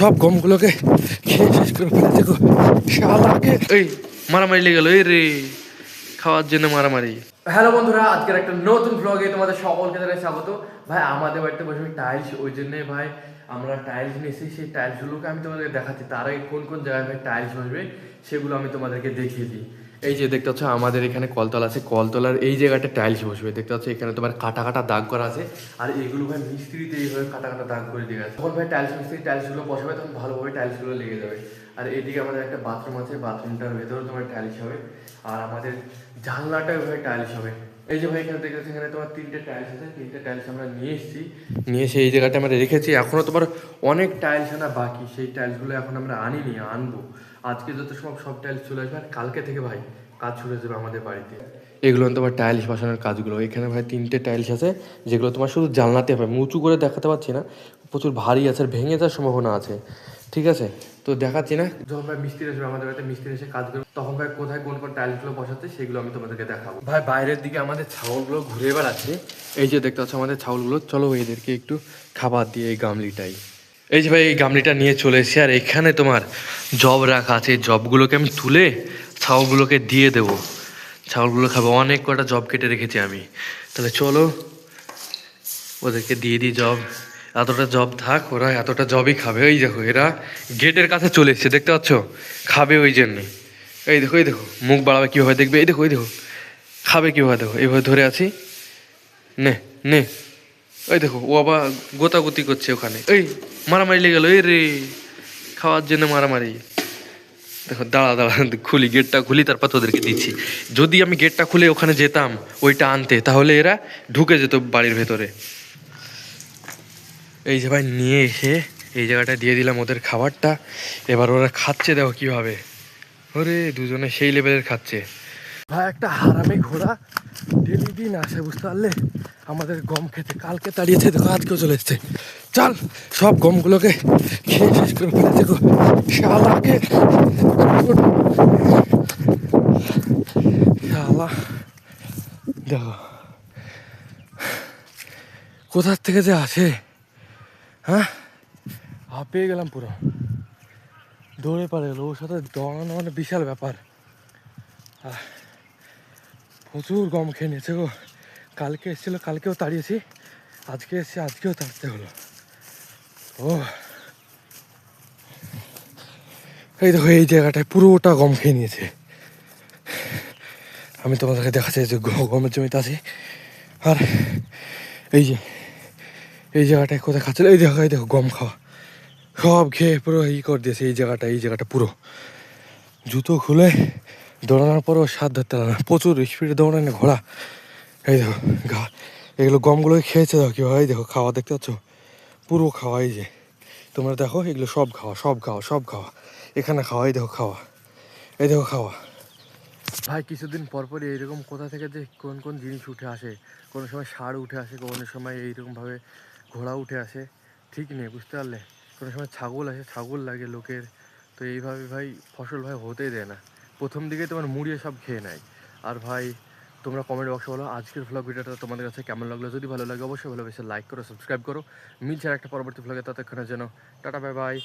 সব গমগুলোকে খেয়ে শেষ করে ফেলে দেখো শালাকে। এই মারামারি লেগে গেল এই রে, খাওয়ার জন্য মারামারি। হ্যালো বন্ধুরা, আজকের একটা নতুন ব্লগে তোমাদের সকলকে জানাই স্বাগত। ভাই আমাদের বাড়িতে বসে টাইলস, ওই জন্যে ভাই আমরা টাইলস নিয়েছি। সেই টাইলসগুলোকে আমি তোমাদেরকে দেখাচ্ছি। তার আগে কোন কোন জায়গায় ভাই টাইলস বসবে সেগুলো আমি তোমাদেরকে দেখিয়ে দিই। এই যে দেখতে পাচ্ছ আমাদের এখানে কলতলা আছে, কলতলার এই জায়গাটা টাইলস বসবে। দেখতে পাচ্ছ এখানে তোমার কাটা কাটা দাগ করা আছে, আর এগুলো ভাই মিস্ত্রিতে এইভাবে কাটা কাটা দাগ করে দিয়ে গেছে। তখন ভাই টাইলস মিস্ত্রি টাইলসগুলো বসাবে, তখন ভালোভাবে টাইলসগুলো লেগে যাবে। আর এদিকে আমাদের একটা বাথরুম আছে, বাথরুমটার ভেতরেও তোমার টাইলস হবে। আর আমাদের জানলাটাও ভাই টাইলস হবে। এই যে ভাই এখানে দেখতে পাচ্ছি, এখানে তোমার তিনটে টাইলস আছে। তিনটে টাইলস আমরা নিয়ে এসেছি, নিয়ে এসে এই জায়গাটা আমরা রেখেছি। এখনও তোমার অনেক টাইলস আনা বাকি, সেই টাইলসগুলো এখন আমরা আনিনি, আনবো। আজকে যত সব টাইলস চলে আসবে, আর কালকে থেকে ভাই কাজ শুরু হয়ে যাবে আমাদের বাড়িতে। এগুলো তোমার টাইলস বসানোর কাজগুলো। এখানে ভাই তিনটে টাইলস আছে, যেগুলো তোমার শুধু জানলাতে হবে। উঁচু করে দেখাতে পারছি না, প্রচুর ভারী আছে, আর ভেঙে যাওয়ার সম্ভাবনা আছে। ঠিক আছে, তো দেখাচ্ছি না। যখন ভাই মিস্ত্রি আসবে আমাদের বাড়িতে, মিস্ত্রি এসে কাজ করবে, তখন ভাই কোথায় কোন কোন টাইলসগুলো বসাচ্ছে সেগুলো আমি তোমাদেরকে দেখাবো। ভাই বাইরের দিকে আমাদের ছাগলগুলো ঘুরে বেড়াচ্ছে। এই যে দেখতে পাচ্ছ আমাদের ছাগলগুলো, চলো এদেরকে একটু খাবার দিয়ে এই গামলিটাই। এই যে ভাই এই গামলিটা নিয়ে চলে এসেছি, আর এখানে তোমার জব রাখা আছে। এই জবগুলোকে আমি তুলে ছাগলগুলোকে দিয়ে দেবো, ছাগলগুলো খাবে। অনেক কটা জব কেটে রেখেছি আমি, তাহলে চলো ওদেরকে দিয়ে দিই জব। এতটা জব থাক, ওরা এতটা জবই খাবে। ওই দেখো এরা গেটের কাছে চলে এসছে, দেখতে পাচ্ছ, খাবে ওই জন্যে। এই দেখো, এই দেখো মুখ বাড়াবে কীভাবে, দেখবে। এই দেখো, এই দেখো খাবে কীভাবে, দেখো এইভাবে ধরে আছি, নে নে। ওই দেখো ও আবার গোতাগুতি করছে ওখানে। এই মারামারি লেগে গেল এই রে, খাওয়ার জন্য মারামারি। দেখো দাঁড়া দাঁড়া, খুলি গেটটা, খুলি তারপর তোদেরকে দিচ্ছি। যদি আমি গেটটা খুলে ওখানে যেতাম ওইটা আনতে, তাহলে এরা ঢুকে যেত বাড়ির ভেতরে। এই যে ভাই নিয়ে এসে এই জায়গাটা দিয়ে দিলাম ওদের খাবারটা। এবার ওরা খাচ্ছে, দেখো কীভাবে। ওরে দুজনে সেই লেভেলের খাচ্ছে। ভাই একটা হারামি ঘোড়া ডেলি দিন আসে, বুঝতে পারলে, আমাদের গম খেতে। কালকে তাড়িয়েছে, দেখো আজকেও চলে এসছে। চল সব গমগুলোকে খেয়ে শেষ করে ফেলে দেখো শালাকে। শালা দেখো কোথার থেকে যে আসে। হ্যাঁ, হাঁপিয়ে গেলাম পুরো, দৌড়ে পারে গেলো। ওর সাথে দৌড়ানো মানে বিশাল ব্যাপার। প্রচুর গম খেয়ে নিয়েছে গো। কালকে এসেছিলো, কালকেও তাড়িয়েছি, আজকে এসছে, আজকেও তাড়তে হলো। ও এই দেখো এই জায়গাটায় পুরোটা গম খেয়ে নিয়েছে। আমি তোমাদেরকে দেখাচ্ছি যে গমের জমিতে আছি, আর এই যে এই জায়গাটায় কোথায় খাচ্ছিল। এই দেখো, এই দেখো গম খাওয়া সব খেয়ে পুরো ই করে দিয়েছে। এই জায়গাটা পুরো জুতো খুলে দৌড়ানোর পরও স্বাদ ধরতে পারে না, প্রচুর স্পিডে দৌড়ায় না ঘোড়া। এই দেখো এগুলো গমগুলোই খেয়েছে, দেখো কি হয়। দেখো খাওয়া, দেখতে পাচ্ছ পুরো খাওয়া। এই যে তোমরা দেখো, এগুলো সব খাওয়া, সব খাওয়া, সব খাওয়া। এখানে খাওয়া, এই দেখো খাওয়া, এই দেখো খাওয়া। ভাই কিছুদিন পরপরই এইরকম কোথা থেকে যে কোন কোন জিনিস উঠে আসে। কোনো সময় ষাঁড় উঠে আসে, কোনো সময় এইরকমভাবে ঘোড়া উঠে আসে, ঠিক নেই, বুঝতে পারলে। কোনো সময় ছাগল আসে, ছাগল লাগে লোকের। তো এইভাবে ভাই ফসল ভাই হতেই দেয় না, প্রথম দিকে তোমার মুড়িয়ে সব খেয়ে নেয়। আর ভাই তোমরা কমেন্ট বক্সে বলো আজকের ভ্লগ ভিডিওটা তোমাদের কাছে কেমন লাগলো। যদি ভালো লাগে অবশ্যই ভালোবেসে লাইক করো, সাবস্ক্রাইব করো। মিলছে আর একটা পরবর্তী ভ্লগে, ততক্ষণের জন্য টাটা, বাই বাই।